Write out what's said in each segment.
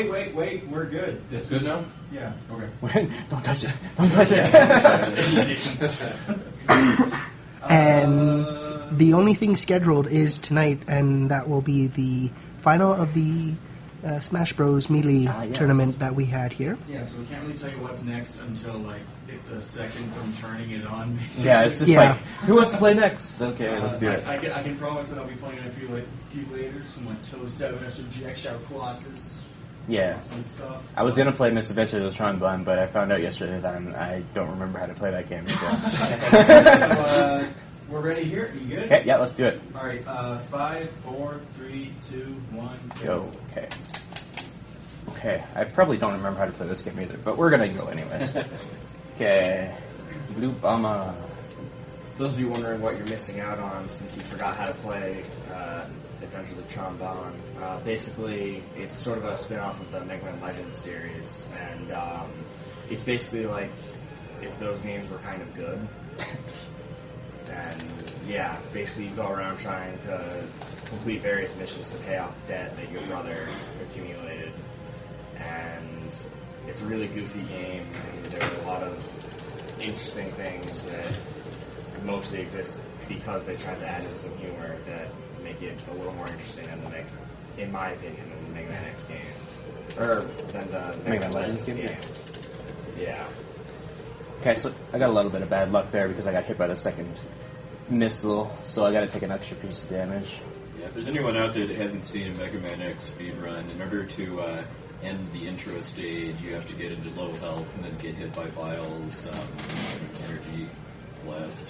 Wait. We're good. It's good now? Yeah. Okay. Don't touch it. Don't touch it. And the only thing scheduled is tonight, and that will be the final of the Smash Bros. Melee tournament that we had here. Yeah, so we can't really tell you what's next until, like, it's a second from turning it on, basically. Yeah, it's just like, who wants to play next? Okay, let's do it. I can promise that I'll be playing in a few later, some, like, Toe 7 or some Jack Shout Colossus. Yeah. Stuff. I was going to play Misadventures of Tron Bun, but I found out yesterday that I don't remember how to play that game. So, so we're ready here. You good? Okay, yeah, let's do it. All right, 5, 4, 3, 2, 1, Go. Okay, I probably don't remember how to play this game either, but we're going to go anyways. Okay, Blue Bama. For those of you wondering what you're missing out on since you forgot how to play Adventures of Trombone, basically it's sort of a spin-off of the Megaman Legends series, and it's basically like if those games were kind of good. And yeah, basically you go around trying to complete various missions to pay off debt that your brother accumulated, and it's a really goofy game, and there are a lot of interesting things that mostly exist because they tried to add in some humor that make it a little more interesting than in my opinion, than the Mega Man X games. Or than the Mega Man Legends games. Yeah. Okay, so I got a little bit of bad luck there because I got hit by the second missile, so I got to take an extra piece of damage. Yeah, if there's anyone out there that hasn't seen a Mega Man X speedrun, in order to end the intro stage, you have to get into low health and then get hit by Vile's energy blast.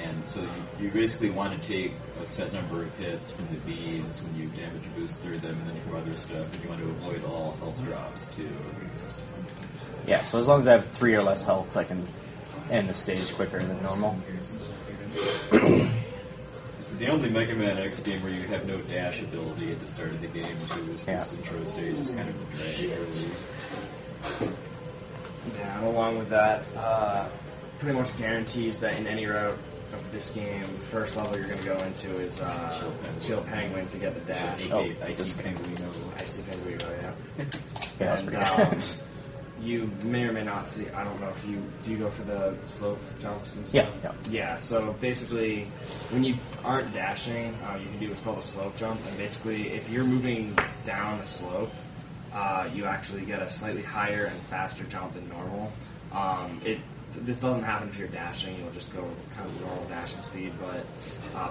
And so you basically want to take a set number of hits from the bees when you damage boost through them, and then from other stuff, and you want to avoid all health drops too. Yeah, so as long as I have 3 or less health, I can end the stage quicker than normal. This is the only Mega Man X game where you have no dash ability at the start of the game, too, so this intro stage is kind of a drag early. Yeah, and along with that, pretty much guarantees that in any route of this game, the first level you're going to go into is Chill Penguin to get the dash. Icy Penguino. Icy Penguino, yeah. Yeah, that's pretty good. You may or may not see, I don't know if do you go for the slope jumps and stuff? Yeah, so basically, when you aren't dashing, you can do what's called a slope jump, and basically, if you're moving down a slope, you actually get a slightly higher and faster jump than normal. This doesn't happen if you're dashing, you'll just go with kind of normal dashing speed, but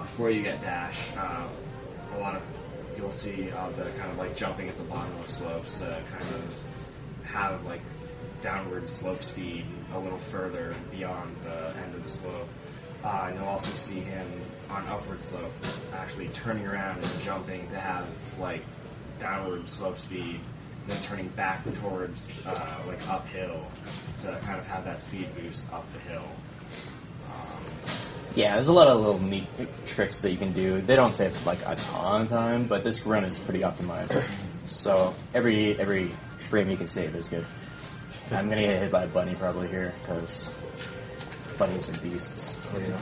before you get dash, a lot of you'll see the kind of like jumping at the bottom of slopes kind of have like downward slope speed a little further beyond the end of the slope. And you'll also see him on upward slope actually turning around and jumping to have like downward slope speed, then turning back towards like uphill to kind of have that speed boost up the hill. Yeah, there's a lot of little neat tricks that you can do. They don't save like a ton of time, but this run is pretty optimized. So every frame you can save is good. I'm going to get hit by a bunny probably here, because bunnies are beasts. Oh, yeah.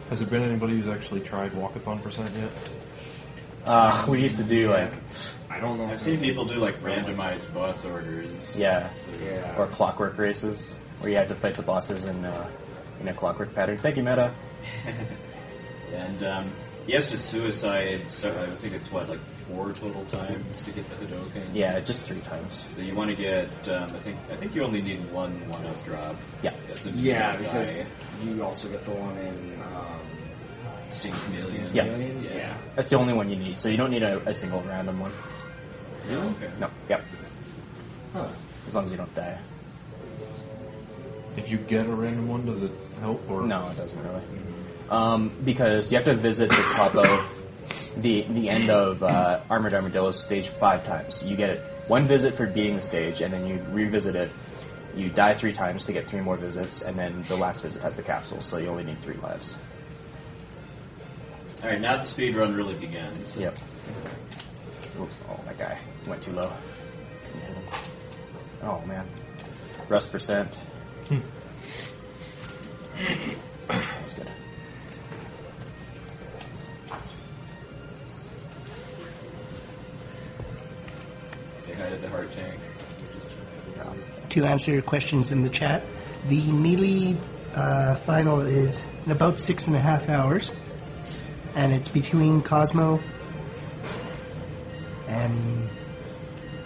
Has there been anybody who's actually tried Walkathon % yet? We used to do like... I don't know. I've seen people do like randomized boss orders. Yeah. Yeah. Or clockwork races, where you had to fight the bosses in a clockwork pattern. Thank you, Meta. And yes, to suicide, so I think it's like 4 total times to get the Hadoken. Yeah, just 3 times. So you want to get, I think you only need 1-up drop. Yeah. So Because you also get the one in Sting Chameleon. Yeah. That's the only one you need, so you don't need a single random one. Yeah, okay. No, yep. Huh. As long as you don't die. If you get a random one, does it help? Or no, it doesn't really. Because you have to visit the top of the end of Armored Armadillo's stage 5 times. You get 1 visit for beating the stage, and then you revisit it. You die 3 times to get 3 more visits, and then the last visit has the capsule, so you only need 3 lives. Alright, now the speed run really begins. Yep. Oops, oh, that guy went too low. Oh, man. Rust %. That was good. Say hi to the heart tank. Just, To answer your questions in the chat, the melee final is in about 6.5 hours, and it's between Cosmo and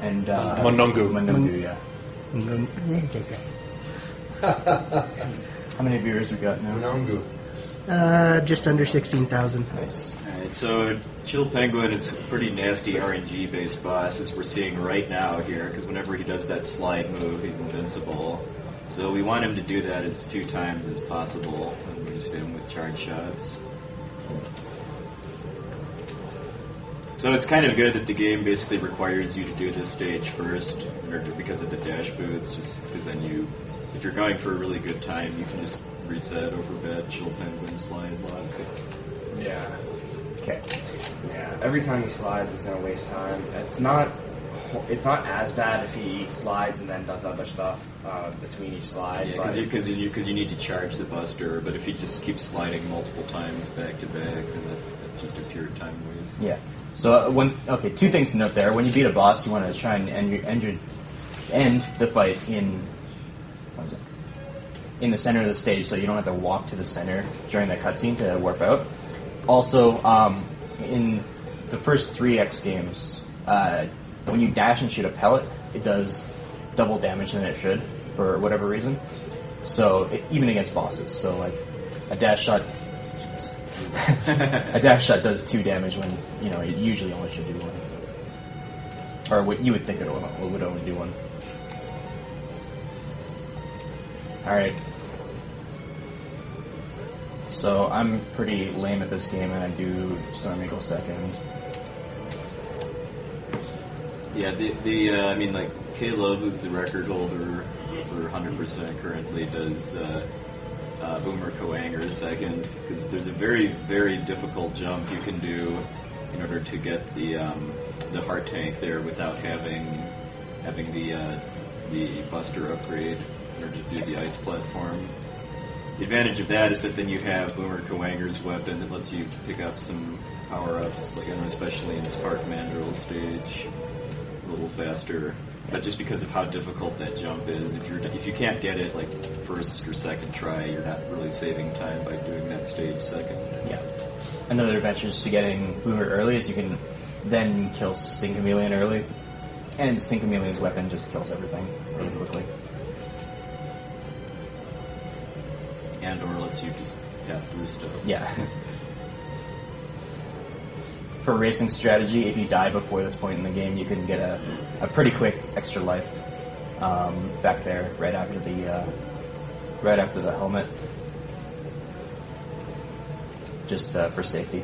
Monungu. Monungu, yeah. How many viewers we got now? Monungu. Just under 16,000. Nice. Alright, so Chill Penguin is a pretty nasty RNG based boss, as we're seeing right now here, because whenever he does that slide move, he's invincible. So we want him to do that as few times as possible, and we just hit him with charge shots. So it's kind of good that the game basically requires you to do this stage first, because of the dash boots, just because then if you're going for a really good time, you can just reset over bad Chill Penguin slide block. Yeah. Okay. Yeah. Every time he slides, he's gonna waste time. It's not as bad if he slides and then does other stuff between each slide. Yeah, because you need to charge the buster, but if he just keeps sliding multiple times back to back, then that's just a pure time waste. Yeah. So two things to note there. When you beat a boss, you want to try and end the fight in the center of the stage, so you don't have to walk to the center during the cutscene to warp out. Also, in the first 3X games, when you dash and shoot a pellet, it does double damage than it should for whatever reason. So even against bosses, so like a dash shot. A dash shot does 2 damage when it usually only should do 1, or what you would think it would only do 1. All right. So I'm pretty lame at this game, and I do Storm Eagle second. Yeah, I mean, like Caleb, who's the record holder for 100% currently, does. Boomer Coanger second, because there's a very, very difficult jump you can do in order to get the heart tank there without having the buster upgrade in order to do the ice platform. The advantage of that is that then you have Boomer Coanger's weapon that lets you pick up some power-ups, like especially in Spark Mandrill's stage, a little faster. But just because of how difficult that jump is, if you can't get it like first or second try, you're not really saving time by doing that stage second. Yeah. Another advantage to getting Boomer early is you can then kill Sting Chameleon early, and Sting Chameleon's weapon just kills everything really quickly. And or lets you just pass through stuff. Yeah. For racing strategy, if you die before this point in the game, you can get a pretty quick extra life back there right after the helmet, just for safety,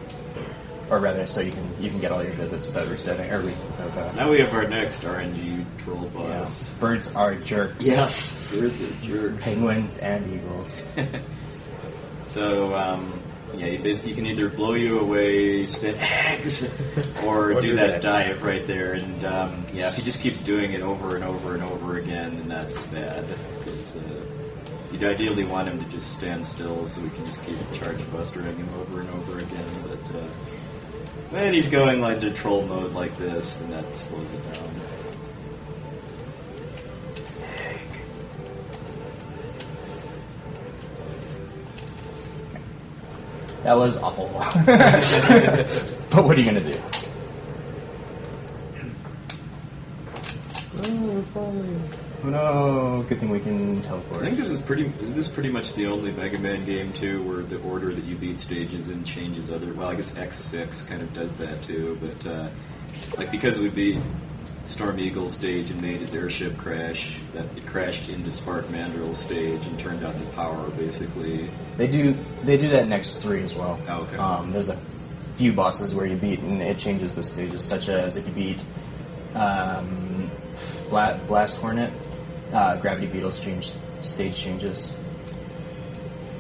or rather, so you can get all your visits without resetting. Now we have our next RNG troll boss. Yeah. Birds are jerks. Yes, birds are jerks. Penguins and eagles. So. Yeah, you can either blow you away, spit eggs, or do that dive right there. And if he just keeps doing it over and over and over again, then that's bad. Because you'd ideally want him to just stand still so we can just keep charge bustering him over and over again. But when he's going like to troll mode like this, then that slows it down. That was awful. But what are you going to do? Oh no! Good thing we can teleport. I think this is pretty much the only Megaman game too, where the order that you beat stages in changes other. Well, I guess X6 kind of does that too, but because we beat Storm Eagle stage and made his airship crash, that it crashed into Spark Mandrill stage and turned out the power basically. They do that next 3 as well. Oh, okay. There's a few bosses where you beat and it changes the stages, such as if you beat Blast Hornet, Gravity Beetle's stage changes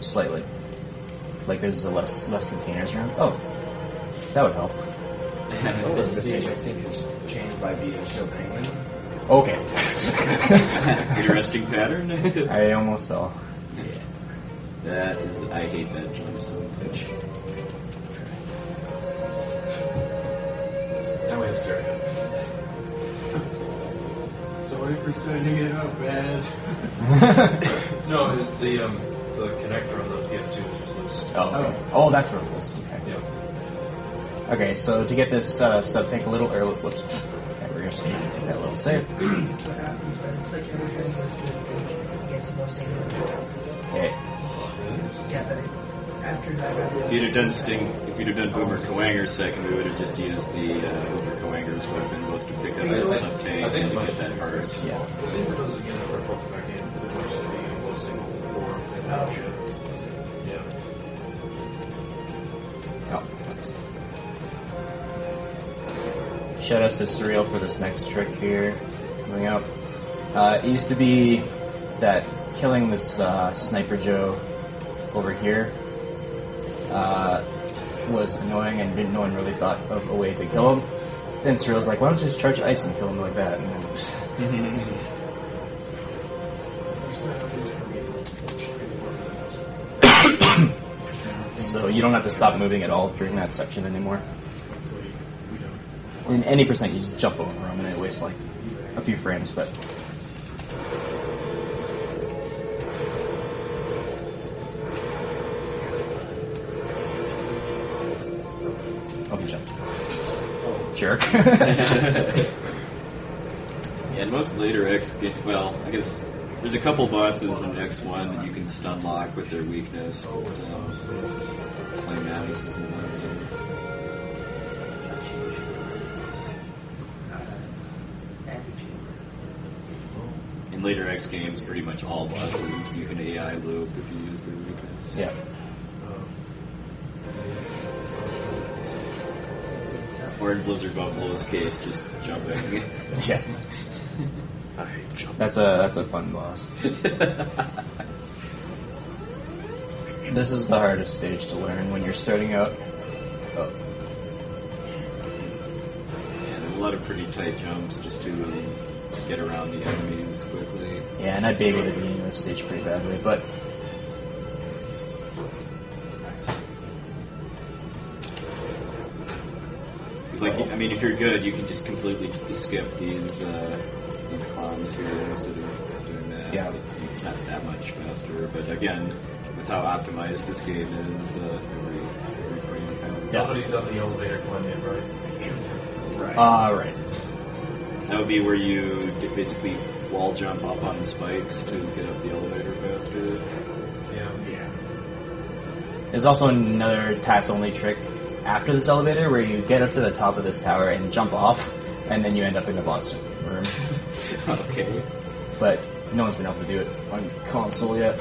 slightly. Like there's less containers around. Oh, that would help. This stage, I think, is changed by beating Chill Penguin. Okay. Interesting pattern. I almost fell. Yeah. I hate that jump so much. Now we have stereo. Sorry for sending it up, man. No, the connector on the PS2 is just loose. Oh, okay. Oh, that's what it was. Okay. Yeah. Okay, so to get this sub tank a little early, whoops. Okay, we're just gonna take that little save. What happens, but it's like every time this mistake, it gets no signal. Okay. Yeah, but after that, If you'd have done Boomer Kawanger second, we would have just used the Boomer Kawanger's weapon, both to pick up that sub tank I think and to it get that hard. Yeah. We'll see if it does it again after I pop it back in, because it works to be a single before. Oh, sure. Yeah. Oh, that's... Shout outs to Surreal for this next trick here. Coming up. It used to be that killing this Sniper Joe over here was annoying, and no one really thought of a way to kill him. Then Surreal's like, why don't you just charge ice and kill him like that? And then so you don't have to stop moving at all during that section anymore. In any percent, you just jump over them, and it wastes like a few frames, but... Oh, he jumped. Jerk. Yeah, and most later X, well, I guess there's a couple bosses in X1 that you can stun lock with their weakness, but Climatic isn't one of them. In later X games, pretty much all bosses you can AI loop if you use their weakness. Yeah. Or in Blizzard Buffalo's case, just jumping. Yeah. That's a fun boss. This is the hardest stage to learn when you're starting out. Oh. Yeah, there's a lot of pretty tight jumps just to get around the enemies quickly. Yeah, and I babied the beginning of this stage pretty badly, but Like, I mean, if you're good, you can just completely skip these clowns here instead of doing that. Yeah. It's not that much faster, but again, with how optimized this game is, every frame kind of... Somebody's done the elevator climb in, right? Right. right. That would be where you basically wall jump up on the spikes to get up the elevator faster. Yeah. There's also another task-only trick after this elevator where you get up to the top of this tower and jump off, and then you end up in the boss room. Okay. But no one's been able to do it on console yet.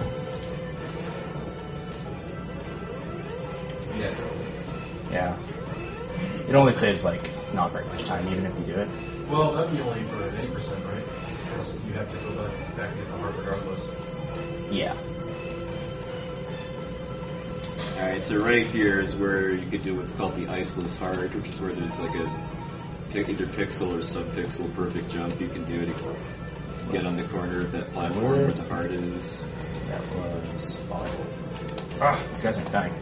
Yeah. It only saves, like, not very much time, even if you do it. Well, that'd be only for 80%, right? Because you have to go back and get the heart regardless. Yeah. Alright, so right here is where you could do what's called the iceless heart, which is where there's like a either pixel or sub-pixel perfect jump you can do to get on the corner of that platform where the heart is. That was... Ah, these guys are dying.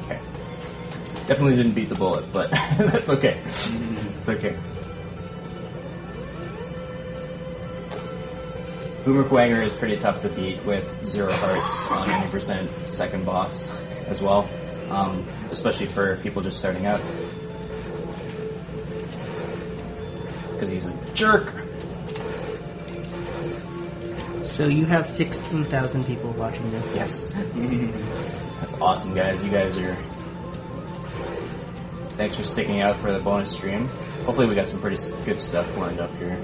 Okay. Definitely didn't beat the bullet, but that's okay. It's okay. Boomer Quanger is pretty tough to beat with 0 hearts on any percent second boss as well, especially for people just starting out. Because he's a jerk! So you have 16,000 people watching you. Yes. That's awesome, guys. You guys are... Thanks for sticking out for the bonus stream. Hopefully we got some pretty good stuff lined up here.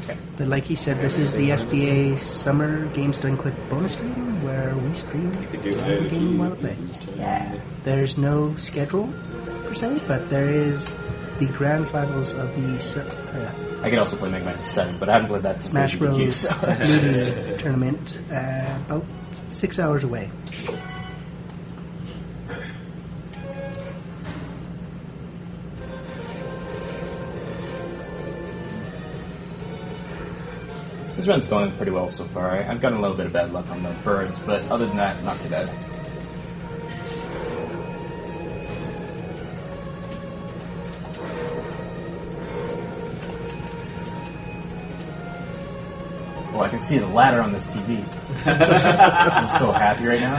Okay. But like he said, this is the SDA Summer Games Done Quick bonus stream where we stream You could do the game while we play. Yeah. There's no schedule per se, but there is the grand finals of the I could also play Megaman 7, but I haven't played that since Smash SGDQ, Bros. so- Melee tournament about 6 hours away. This run's going pretty well so far. I've gotten a little bit of bad luck on the birds, but other than that, not too bad. Oh, I can see the ladder on this TV. I'm so happy right now.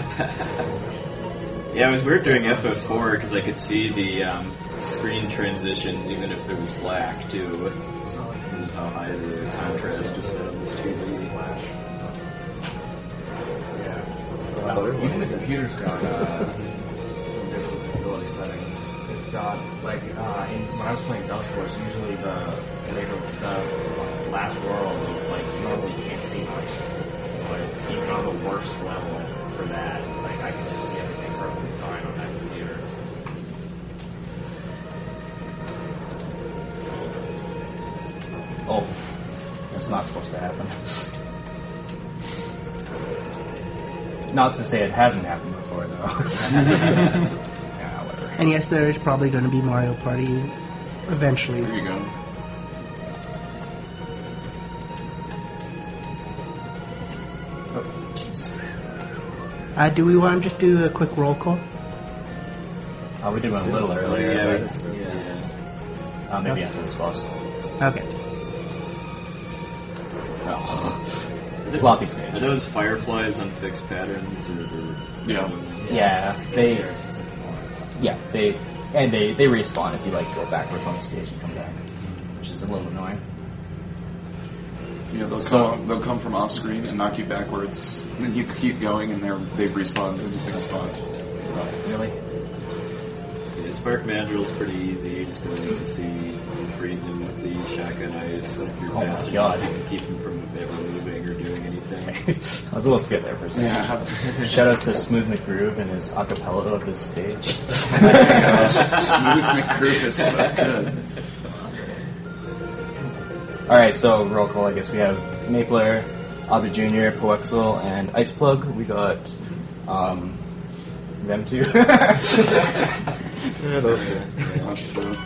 Yeah, it was weird during FF4 because I could see the screen transitions even if there was black too. This is how high the contrast is set on this TV. Well, even the computer's got some different visibility settings. It's got like when I was playing Dustforce, usually the last world, like normally you can't see much. But even on the worst level for that, like I can just see everything perfectly fine on that computer. Oh, that's not supposed to happen. Not to say it hasn't happened before, though. Yeah, whatever. And yes, there is probably going to be Mario Party eventually. There you go. Oh, jeez. Do we want to just do a quick roll call? Oh, we did one a little earlier. Yeah, But, maybe after this boss. Okay. Oh. Sloppy Are stage. those fireflies on fixed patterns or Yeah. Yeah, they There are specific ones. they respawn if you like go backwards on the stage and come back, which is a little annoying. Yeah, they'll come from off screen and knock you backwards. And then you keep going, and they respawn in the same spot. Really? So yeah, Spark Mandrill's pretty easy. You just go in and see you freeze him with the shotgun ice. If you're Oh my fast God. enough, you can keep him from ever moving or doing anything. I was a little scared there for a second. Yeah. Shoutouts to Smooth McGroove and his acapella of this stage. Smooth McGroove is so good. Alright, so roll call, I guess we have Mapler, Avi Jr., Poexel, and Ice Plug. We got them two. Yeah, those two. That's the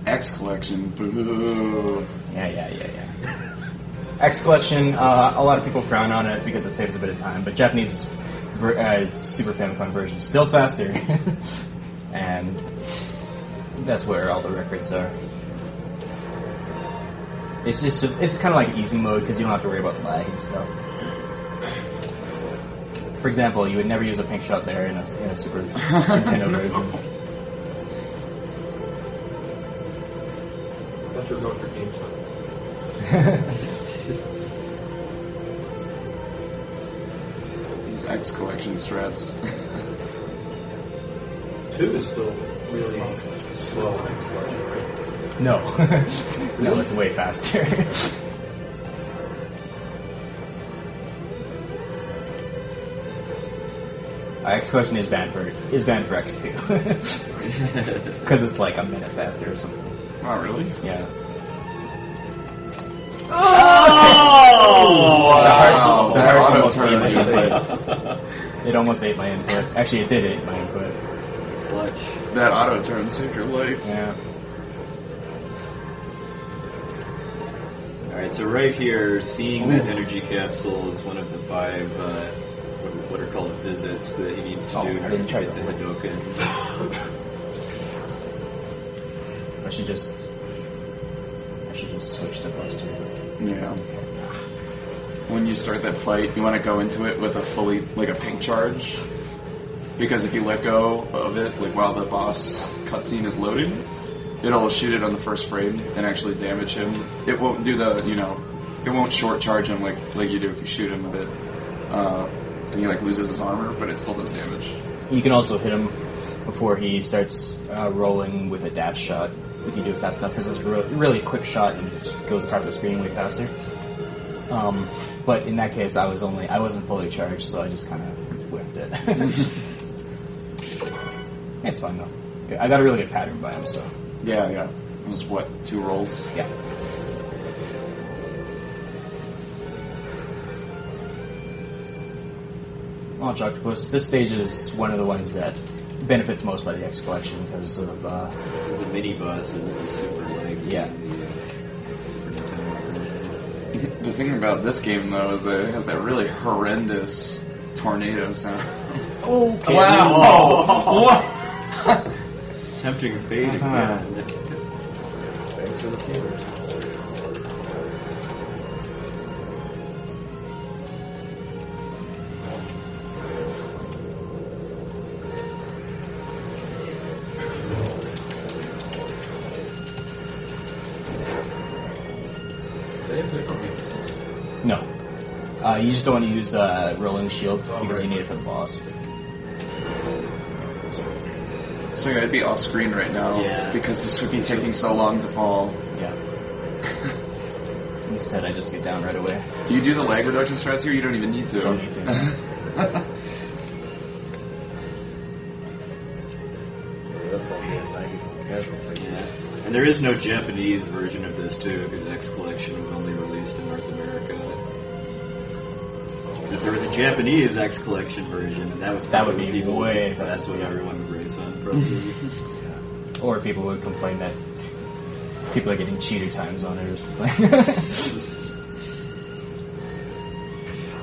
X Collection. Boo. Yeah. X Collection, a lot of people frown on it because it saves a bit of time, but Japanese Super Famicom version is still faster. And that's where all the records are. It's kind of like easy mode because you don't have to worry about lag and stuff. For example, you would never use a pink shot there in a Super Nintendo version. I thought you were going for GameStop. These X Collection strats. 2 is still really slow in exploration, right? No. No, it's way faster. X Collection is banned for X2. Because it's like a minute faster or something. Oh, really? Yeah. Oh! The heart almost ate my Auto-turn. input. It almost ate my input. Actually, it did eat my input. Clutch. That auto turn saved your life. Yeah. Alright, so right here, seeing that energy capsule is one of the 5 what are called visits that he needs to Oh, do in I order didn't to try get the that. Hadoken. I should just switch to those two. Yeah. When you start that fight, you want to go into it with a pink charge. Because if you let go of it, like while the boss cutscene is loading, it'll shoot it on the first frame and actually damage him. It won't do it won't short charge him like you do if you shoot him with it. And he loses his armor, but it still does damage. You can also hit him before he starts rolling with a dash shot if you do it fast enough, because it's a really quick shot and it just goes across the screen way faster. But in that case, I wasn't fully charged, so I just kind of whiffed it. It's fine though. I got a really good pattern by him, so Yeah. It was 2 rolls? yeah. Launch Octopus. This stage is one of the ones that benefits most by the X Collection because of Because the mini bosses are super like Yeah. the Super Nintendo version. The thing about this game, though, is that it has that really horrendous tornado sound. okay. Wow! Tempting fate Uh-huh. again. Thanks for the sealers. You just don't want to use rolling shield because you need it for the boss. So I'd be off screen right now because this would be taking so long to fall. Yeah. Instead, I just get down right away. Do you do the lag reduction strats here? You don't even need to. Don't need to. And there is no Japanese version of this too, because X Collection was only released in North America. If there was a Japanese X Collection version, that would be way faster. That's what everyone would race on, probably. Or people would complain that people are getting cheater times on it or something.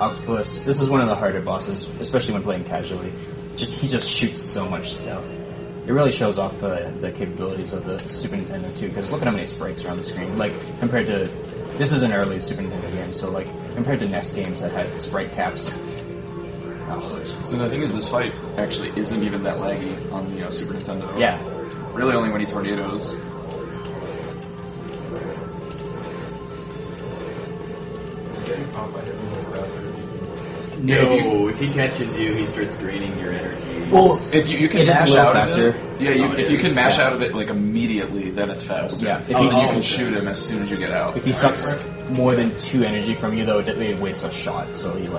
Octopus. This is one of the harder bosses, especially when playing casually. He just shoots so much stuff. It really shows off the capabilities of the Super Nintendo too, because look at how many sprites are on the screen. Like, compared to... This is an early Super Nintendo game, so like, compared to NES games that had sprite caps. Oh, so the thing is, this fight actually isn't even that laggy on the Super Nintendo. Yeah. Really only when he tornadoes. No, if he catches you, he starts draining your energy. Well, if you can mash out faster. of it, if you can mash out of it like immediately, then it's faster. Yeah, then you can shoot him as soon as you get out. If he sucks more than 2 energy from you, though, it wastes a shot. So you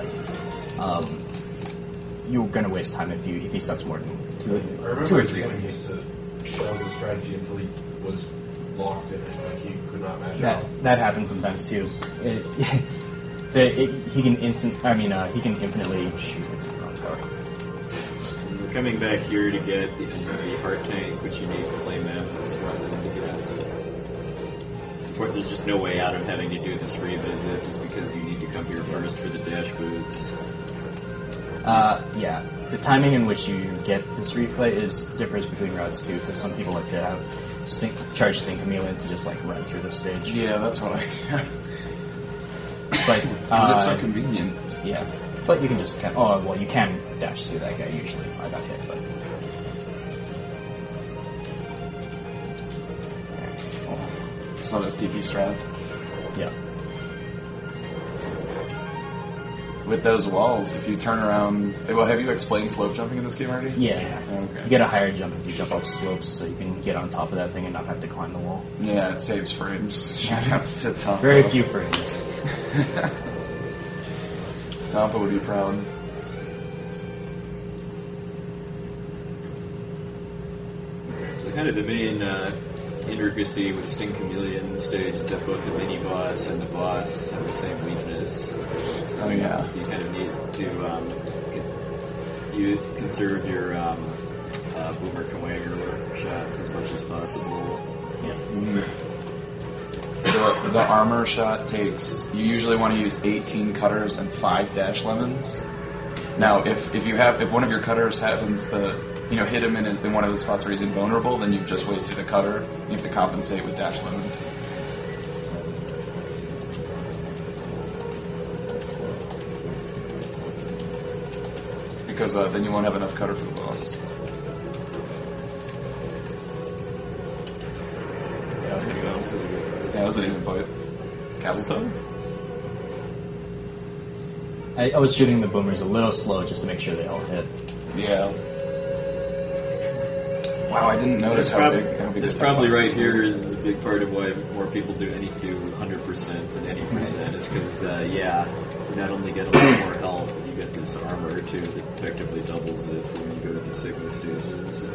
you're gonna waste time if he sucks more than 2 or 3. He used to. That was a strategy until he was locked in it, like he could not mash out. That happens sometimes too. He can infinitely shoot it. Wrong card. We're coming back here to get the heart tank, which you need flame amps rather than to get. There's just no way out of having to do this revisit, just because you need to come here first for the dash boots. Yeah. The timing in which you get this replay differs between routes too, because some people like to have charge Stink Chameleon to just like run through the stage. Yeah, that's what I do. But because it's so convenient. Yeah, but you can just you can dash through that guy usually. I got hit, but It's not those TP strats. yeah. With those walls, if you turn around... Well, have you explained slope jumping in this game already? Yeah. Okay. You get a higher jump if you jump off slopes, so you can get on top of that thing and not have to climb the wall. Yeah, it saves frames. Shoutouts to Tampa. Very few frames. Tampa would be proud. So kind of the main intricacy with Sting Chameleon stage is that both the mini boss and the boss have the same weakness. So, Oh, yeah. So you kind of need to conserve your boomer Kawanger shots as much as possible. Yeah. The armor shot takes... You usually want to use 18 cutters and 5 dash lemons. Now, if one of your cutters happens to hit him in one of the spots where he's invulnerable, then you've just wasted a cutter. You have to compensate with dash lemons. Because then you won't have enough cutter for the boss. Yeah, there you go. Yeah, that was an easy fight. Capsule I was shooting the boomers a little slow just to make sure they all hit. Yeah. Wow, I didn't notice how big this probably right here is a big part of why more people do 100% than any percent. Is because you not only get a lot more health, but you get this armor too that effectively doubles it when you go to the Sigma stages.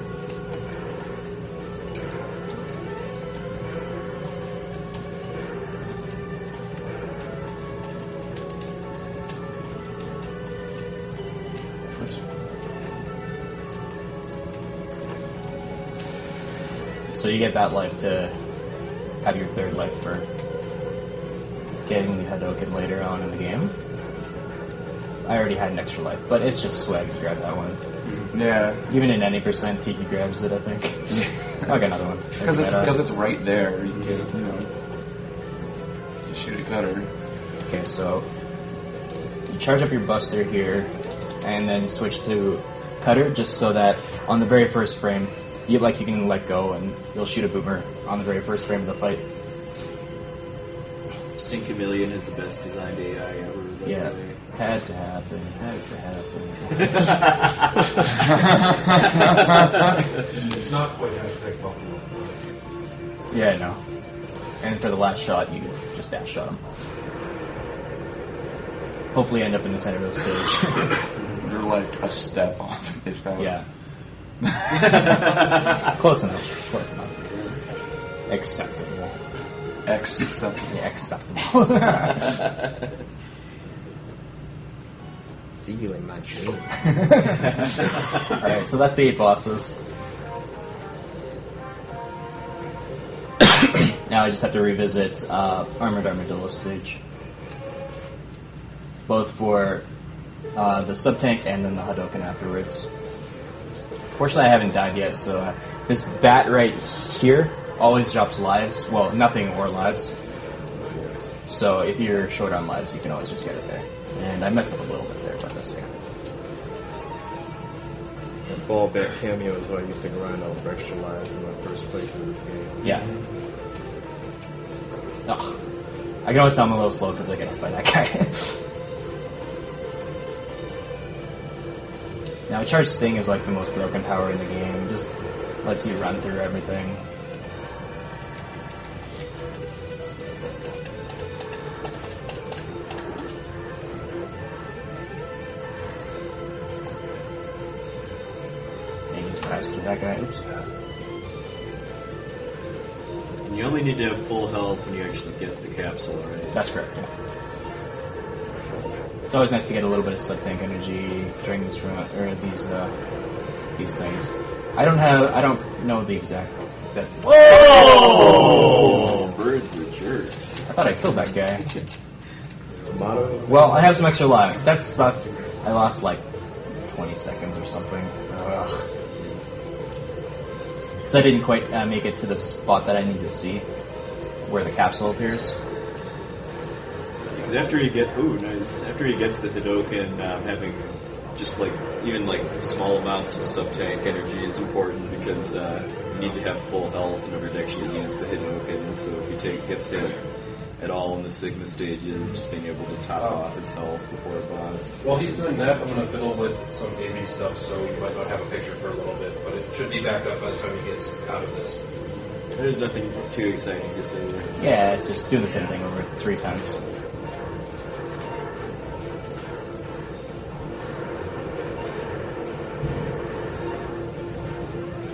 So you get that life to have your third life for getting the Hadoken later on in the game. I already had an extra life, but it's just swag to grab that one. Yeah. Even in any percent, Tiki grabs it, I think. I'll get another one. Because it's right there. You can you shoot a cutter. Okay, so you charge up your Buster here, and then switch to Cutter, just so that on the very first frame, you can let go and you'll shoot a boomer on the very first frame of the fight. Sting Chameleon is the best designed AI ever. Yeah. Really. Had to happen. Had to happen. It's not quite hashtag Buffalo. Yeah, I know. And for the last shot, you just dash shot him. Hopefully end up in the center of the stage. You're like a step off, if that. Yeah. Close enough. Close enough. Acceptable. Acceptable. Yeah, acceptable. See you in my dreams. Alright, so that's the 8 bosses. Now I just have to revisit Armored Armadillo stage. Both for the sub-tank and then the Hadoken afterwards. Fortunately I haven't died yet, so this bat right here always drops lives. Well, nothing or lives. So if you're short on lives, you can always just get it there. And I messed up a little bit there, but that's okay. The ball bat cameo is what I used to grind out for extra lives in my first playthrough of this game. Yeah. Ugh. I can always tell I'm a little slow because I get hit by that guy. Now, Charge Sting is like the most broken power in the game. It just lets you run through everything. And you just pass through that guy. Oops. And you only need to have full health when you actually get the capsule, right? That's correct, yeah. It's always nice to get a little bit of sub-tank energy during this run, or these things. I don't know the exact... Oh! Birds are jerks. I thought I killed that guy. Motto. Well, I have some extra lives. That sucks. I lost like 20 seconds or something. Because I didn't quite make it to the spot that I need to see, where the capsule appears. Because after he after he gets the Hadoken, having just like even like small amounts of sub-tank energy is important because you need to have full health in order to actually use the Hadoken. So if he gets hit at all in the Sigma stages, just being able to top off his health before a boss. While he's doing that, I'm going to fiddle with some AV stuff, so you might not have a picture for a little bit, but it should be back up by the time he gets out of this. There's nothing too exciting to say there. Yeah, it's just doing the same thing over 3 times.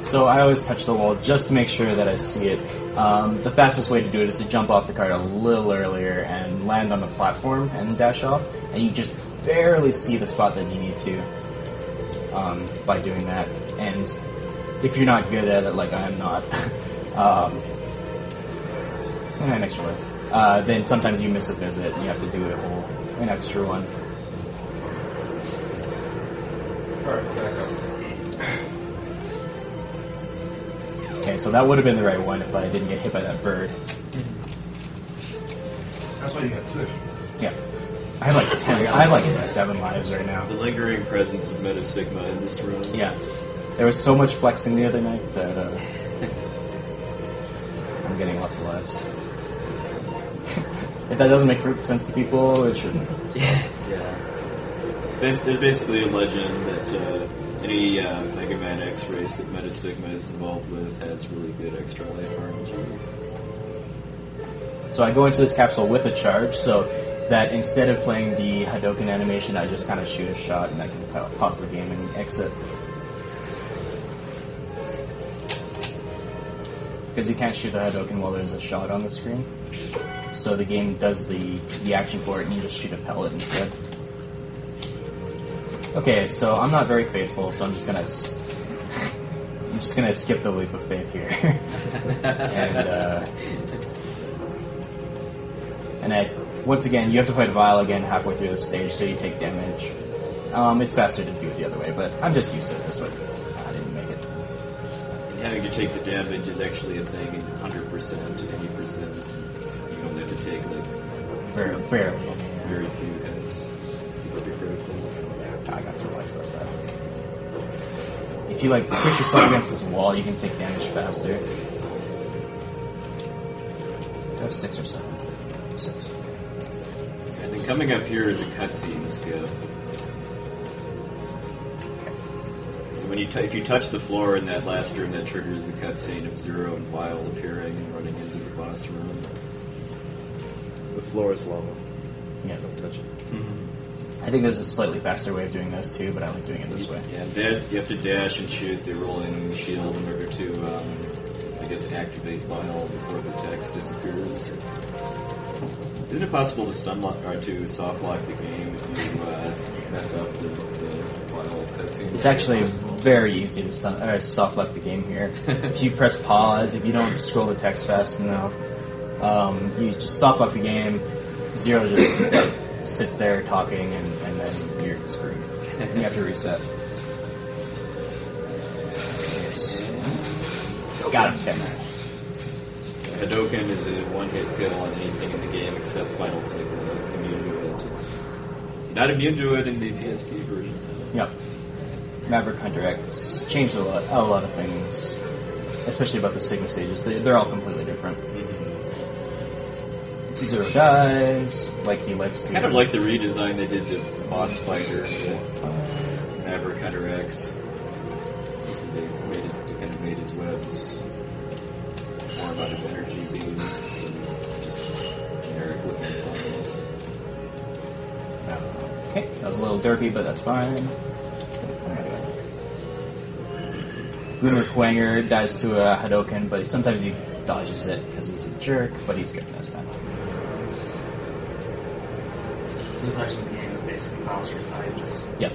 So I always touch the wall just to make sure that I see it. The fastest way to do it is to jump off the cart a little earlier and land on the platform and dash off, and you just barely see the spot that you need to by doing that. And if you're not good at it, like I am not, an extra way, then sometimes you miss a visit and you have to do an extra one. Alright, back up. Okay, so that would have been the right one if I didn't get hit by that bird. That's why you got 2 extra. Yeah. I have like 10. I have like 7 lives right now. The lingering presence of Meta Sigma in this room. Yeah. There was so much flexing the other night that I'm getting lots of lives. If that doesn't make sense to people, it shouldn't. Yeah. There's basically a legend that any Megaman X race that Meta Sigma is involved with has really good extra life RNG. So I go into this capsule with a charge, so that instead of playing the Hadoken animation, I just kind of shoot a shot and I can pause the game and exit. Because you can't shoot the Hadoken while there's a shot on the screen. So the game does the action for it and you just shoot a pellet instead. Okay, so I'm not very faithful, so I'm just gonna skip the leap of faith here. and once again, you have to fight Vile again halfway through the stage, so you take damage. It's faster to do it the other way, but I'm just used to it this way. I didn't make it. And having to take the damage is actually a thing in 100% and 80%. You don't have to take like Barely. very few hits. It'll be critical. I got 2 life, that's that. If you like push yourself against this wall, you can take damage faster. I have 6 or 7. 6. I think Coming up here is a cutscene skip. So when if you touch the floor in that last room, that triggers the cutscene of Zero and Vile appearing and running into the boss room. The floor is lava. Yeah. Don't touch it. I think there's a slightly faster way of doing this too, but I like doing it this way. Yeah, you have to dash and shoot the rolling shield in order to, I guess, activate Vile before the text disappears. Isn't it possible to stun lock or to soft lock the game if you mess up the Vile cutscene? It's actually very easy to soft lock the game here. If you press pause, if you don't scroll the text fast enough, you just soft lock the game. Zero just sits there talking, and then you're screwed. You have to reset. Got him. Okay. Hadoken is a one-hit kill on anything in the game except Final Signal. It's immune to it. Not immune to it in the PSP version. Yep. Maverick Hunter X changed a lot of things, especially about the Sigma stages. They're all completely different. Zero dies, like he likes to. Kind of like the redesign they did to Boss Spider in Maverick Hunter X. They kind of made his webs more about his energy beams instead of just generic looking funnels. Okay, that was a little derpy, but that's fine. Boomer Quanger dies to a Hadoken, but sometimes he dodges it because he's a jerk, but he's good this time. So this section of the game is basically monster fights. Yep.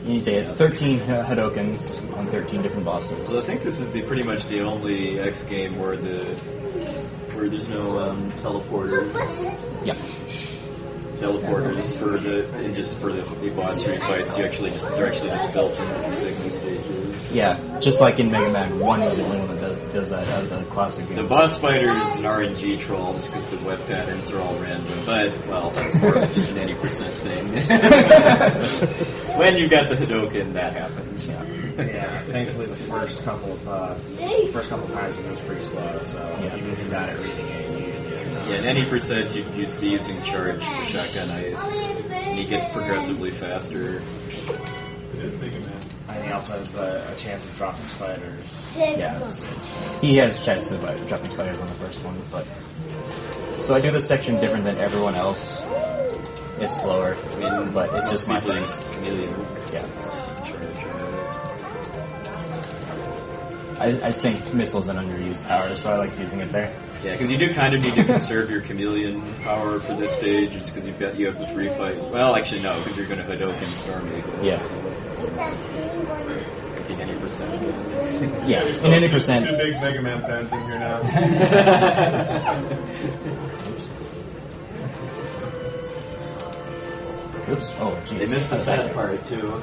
You need to get 13 Hadokens on 13 different bosses. Well, I think this is pretty much the only X game where there's no teleporters. Yep. Teleporters for the boss street fights. They're actually just built into the Sigma stages. Yeah, just like in Megaman 1 is the only one that does that out of the classic games. So Boss Spider is an RNG troll just because the web patterns are all random. But, well, it's more of just an 80% thing. When you've got the Hadoken, that happens. Yeah, thankfully the first couple times it was pretty slow, so even if you're bad at reading it, you usually Yeah, and any percent you use the using charge for shotgun ice, and he gets progressively faster. It is Megaman. And he also has a chance of dropping spiders. Yeah, he has a chance of dropping spiders on the first one, but... So I do this section different than everyone else. It's slower, but it's just my thing. Chameleon. Yeah. I just think Missile's an underused power, so I like using it there. Yeah, because you do kind of need to conserve your chameleon power for this stage. It's because you have the free fight. Well, actually no, because you're going to Hadoken Storm Eagle. Yeah. So, I think any percent. Yeah, in any percent. Two big Mega Man fans in here now. Oops. Oh, jeez. They missed the sad part too.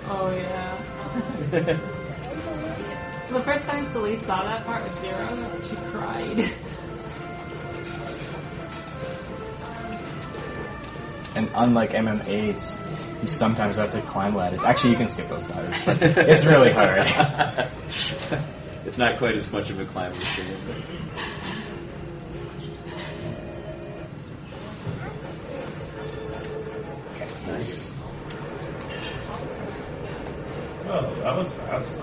Oh, yeah. The first time Celie saw that part with Zero, she cried. And unlike MMA, you sometimes have to climb ladders. Actually, you can skip those ladders, but it's really hard. It's not quite as much of a climb machine. But... Nice. Oh, that was fast.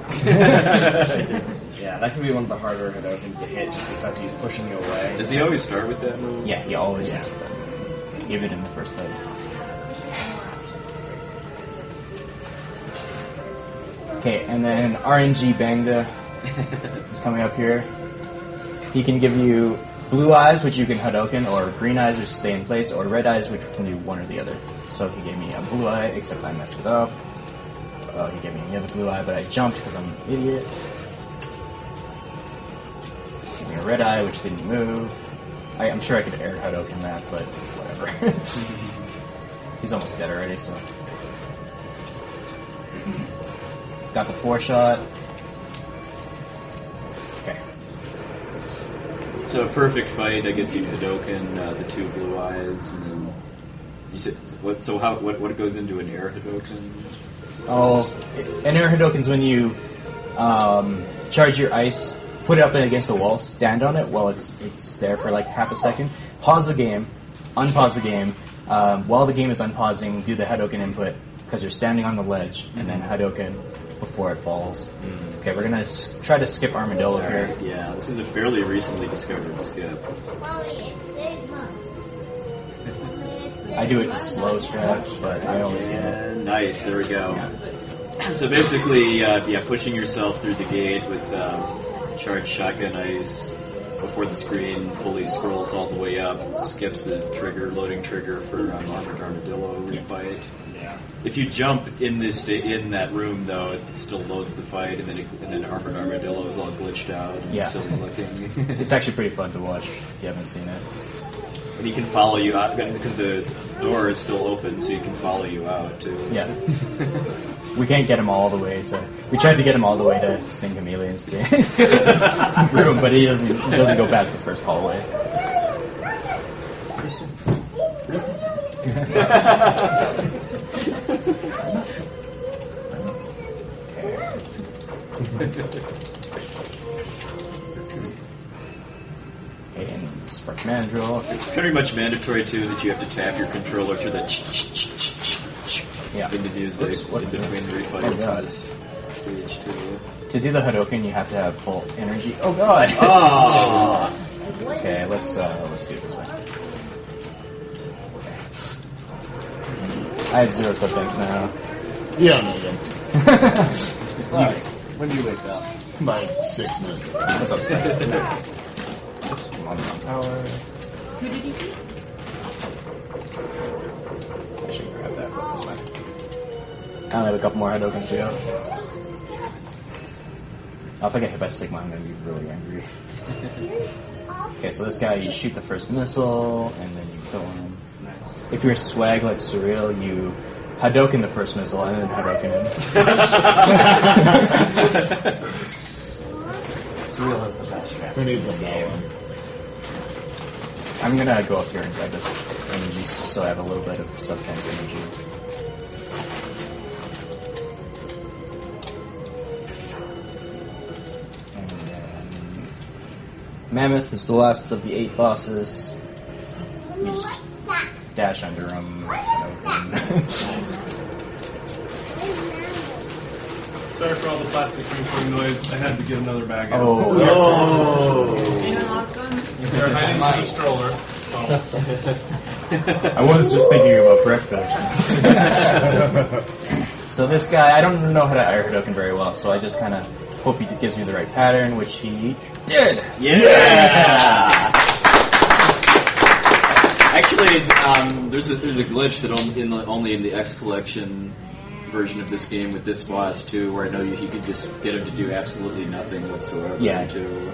Yeah, that can be one of the harder Hadokens to hit just because he's pushing you away. Does he always start with that move? Yeah, he always does. Even in the first fight. Okay, and then RNG Bangda is coming up here. He can give you blue eyes, which you can Hadoken, or green eyes, which stay in place, or red eyes, which can do one or the other. So he gave me a blue eye, except I messed it up. He gave me another blue eye, but I jumped because I'm an idiot. Gave me a red eye, which didn't move. I'm sure I could air Hadoken that, but whatever. He's almost dead already, so... Got the 4-shot. Okay. So a perfect fight, I guess you'd Hadoken the two blue eyes, and then you said what? So what goes into an air Hadoken? Oh, an air Hadoken's when you charge your ice, put it up against the wall, stand on it while it's there for like half a second, pause the game, unpause the game, While the game is unpausing, do the Hadoken input because you're standing on the ledge, and then Hadoken before it falls. Okay, we're gonna try to skip Armadillo here. Yeah, this is a fairly recently discovered skip. I do it slow straps, but I always get it. Nice, there we go. So basically, pushing yourself through the gate with charged shotgun ice before the screen fully scrolls all the way up, skips the loading trigger for Armored Armadillo refight. Yeah. If you jump in in that room, though, it still loads the fight, and then Armored Armadillo is all glitched out and silly looking. It's actually pretty fun to watch if you haven't seen it. And he can follow you out because the door is still open, so he can follow you out too. Yeah. We can't get him all the way to. We tried to get him all the way to Sting Chameleon's room, but he doesn't go past the first hallway. Okay, and Spark Mandrill. It's pretty much mandatory too that you have to tap your controller to the in the music in between refights in this stage too. To do the Hadoken, you have to have full energy. Oh god! Oh! Okay, let's do it this way. I have 0 stuff thanks now. You don't need him. Alright, when do you wake up? By 6 minutes. What's up, Spike? Who did you see? I should grab that one this way. I only have a couple more Hadokens to go. If I get hit by Sigma, I'm going to be really angry. Okay, so this guy, you shoot the first missile, and then you kill him. Nice. If you're swag like Surreal, you Hadoken the first missile, and then Hadoken him. Surreal has the best strap. Who needs a ball? I'm going to go up here and grab this energy so I have a little bit of sub-tank energy. Mammoth is the last of the 8 bosses. You just dash under him. Sorry for all the plastic crinkling noise. I had to get another bag out. Oh. They're hiding my stroller. I was just thinking about breakfast. So this guy, I don't know how to Air Hadoken very well, so I just kind of hope he gives me the right pattern, which he did. Yeah! Actually, there's a glitch that only in the X Collection version of this game with this boss too, where I know you could just get him to do absolutely nothing whatsoever. Yeah,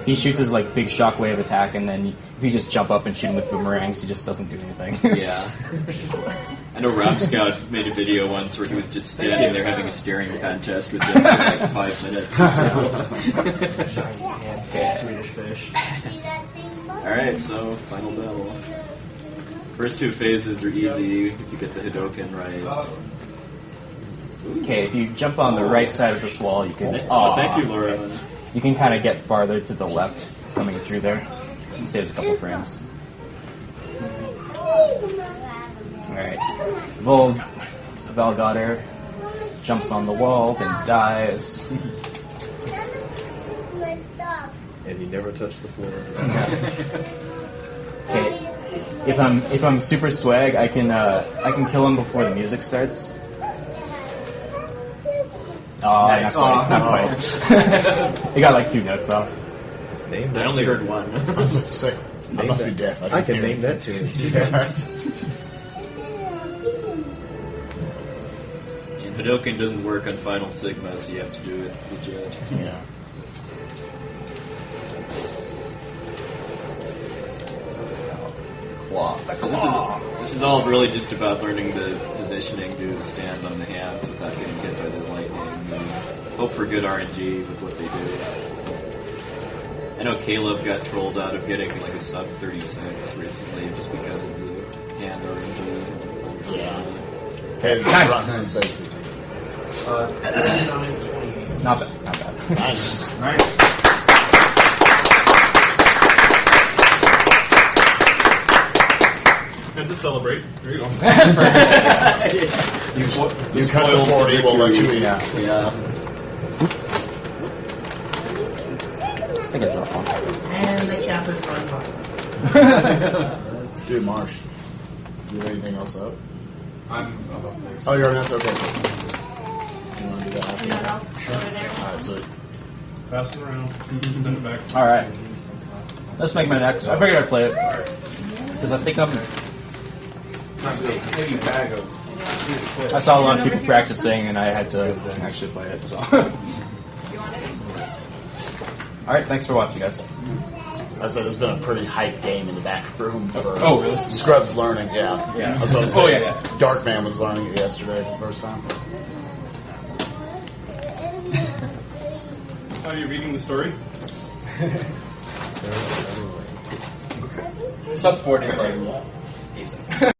he shoots his like big shockwave attack, and then if you just jump up and shoot him with boomerangs, he just doesn't do anything. Yeah. I know Rob Scout made a video once where he was just standing there having a staring contest with them for like 5 minutes or so. Swedish fish. Alright, so final battle. First 2 phases are easy if you get the Hadoken right. Okay, if you jump on the right side of this wall, you can. Oh, thank you, Laura. You can kind of get farther to the left, coming through there. It saves a couple frames. Alright. Valgotter jumps on the wall and dies. And he never touched the floor. Okay. If I'm super swag, I can kill him before the music starts. Oh, nice. Not quite. He got like 2 notes off. Name I that only tune. heard 1. I was about to say, I must be deaf. I can name that tune. And Hadoken doesn't work on Final Sigma, so you have to do it legit. Yeah. Claw. So this is all really just about learning the positioning to stand on the hands without getting hit by the lightning. And hope for good RNG with what they do. I know Caleb got trolled out of getting like a sub 36 recently just because of the hand RNG. Yeah. Okay, it's basically. 29-28. Not bad. Nice. Alright. And to celebrate, there you go. You cut the 40, we'll let you eat. Yeah. Yeah. I think it's rough one. And the cap is run by. Dude, Marsh. Do you have anything else up? I'm up next. Oh, you're on that? Okay. You want to do that after? And then I'll throw it there. Alright, so Pass it around. Send it back. All right. Let's make my next. I figured I'd play it because I think I'm. Heavy bag of. I saw a lot of people practicing, and I had to actually play it. So. You want it? All right. Thanks for watching, guys. I said it's been a pretty hype game in the back room for Oh, really? Scrubs learning, yeah. Yeah. I was about to say, Oh, yeah. Darkman was learning it yesterday for the first time. How are you reading the story? Sub 40 is like decent.